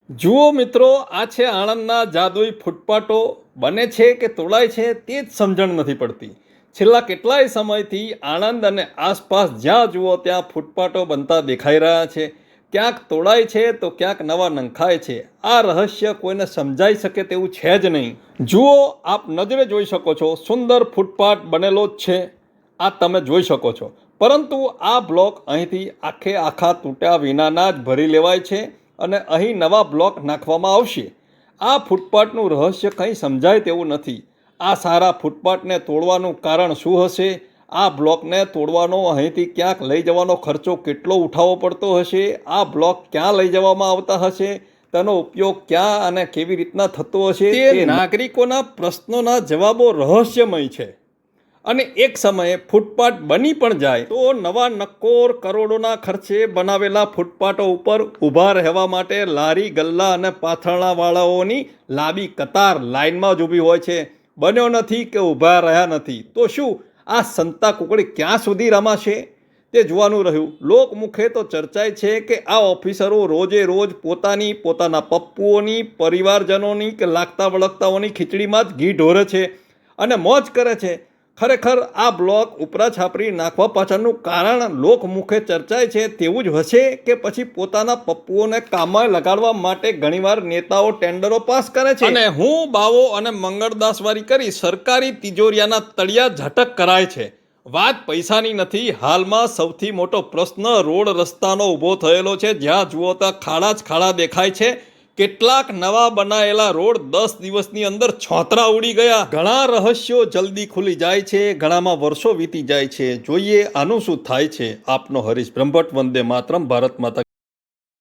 જુઓ મિત્રો, આ છે આણંદના જાદુઈ ફૂટપાટો. બને છે કે તોડાય છે તે જ સમજણ નથી પડતી. છેલ્લા કેટલાય સમયથી આણંદ અને આસપાસ જ્યાં જુઓ ત્યાં ફૂટપાટો બનતા દેખાઈ રહ્યા છે. ક્યાંક તોડાય છે તો ક્યાંક નવા નંખાય છે. આ રહસ્ય કોઈને સમજાઈ શકે તેવું છે જ નહીં. જુઓ, આપ નજરે જોઈ શકો છો, સુંદર ફૂટપાથ બનેલો જ છે. આ તમે જોઈ શકો છો. પરંતુ આ બ્લોક અહીંથી આખા તૂટ્યા વિનાના જ ભરી લેવાય છે અને અહીં નવા બ્લોક નાખવામાં આવશે. આ ફૂટપાથનું રહસ્ય કંઈ સમજાય તેવું નથી. આ સારા ફૂટપાથને તોડવાનું કારણ શું હશે? આ બ્લોકને તોડવાનો અહીંથી ક્યાંક લઈ જવાનો ખર્ચો કેટલો ઉઠાવવો પડતો હશે? આ બ્લોક ક્યાં લઈ જવામાં આવતા હશે? તેનો ઉપયોગ ક્યાં અને કેવી રીતના થતો હશે? તે નાગરિકોના પ્રશ્નોના જવાબો રહસ્યમય છે. અને એક સમયે ફૂટપાથ બની પણ જાય તો નવા નક્કોર કરોડોના ખર્ચે બનાવેલા ફૂટપાથો ઉપર ઊભા રહેવા માટે લારી ગલ્લા અને પાથરણાવાળાઓની લાંબી કતાર લાઇનમાં જ ઊભી હોય છે. બન્યો નથી કે ઊભા રહ્યા નથી. તો શું આ સંતા કુકડી ક્યાં સુધી રમાશે તે જોવાનું રહ્યું. લોકમુખે તો ચર્ચાય છે કે આ ઓફિસરો રોજે રોજ પોતાના પપ્પુઓની, પરિવારજનોની કે લાગતા વળગતાઓની ખીચડીમાં જ ઘી ઢોરે છે અને મોજ કરે છે. ખરેખર આ બ્લોક ઉપરા છાપરી નાખવા પાછળનું કારણ લોકમુખે ચર્ચાય છે તેવું જ હશે કે પછી પોતાના પપ્પુઓને કામમાં લગાડવા માટે ઘણીવાર નેતાઓ ટેન્ડરો પાસ કરે છે અને હું બાવો અને મંગળદાસવારી કરી સરકારી તિજોરિયાના તળિયા ઝટક કરાય છે. વાત પૈસાની નથી. હાલમાં સૌથી મોટો પ્રશ્ન રોડ રસ્તાનો ઊભો થયેલો છે. જ્યાં જુઓ ત્યાં ખાડા જ ખાડા દેખાય છે. કેટલાક નવા બનાયેલા રોડ 10 દિવસની અંદર છોતરા ઉડી ગયા. ઘણા રહસ્યો જલ્દી ખુલી જાય છે, ઘણામાં વર્ષો વીતી જાય છે. જોઈએ આનું શું થાય છે. આપનો હરીશ બ્રહ્મભટ્ટ. વંદે માતરમ. ભારત માતા.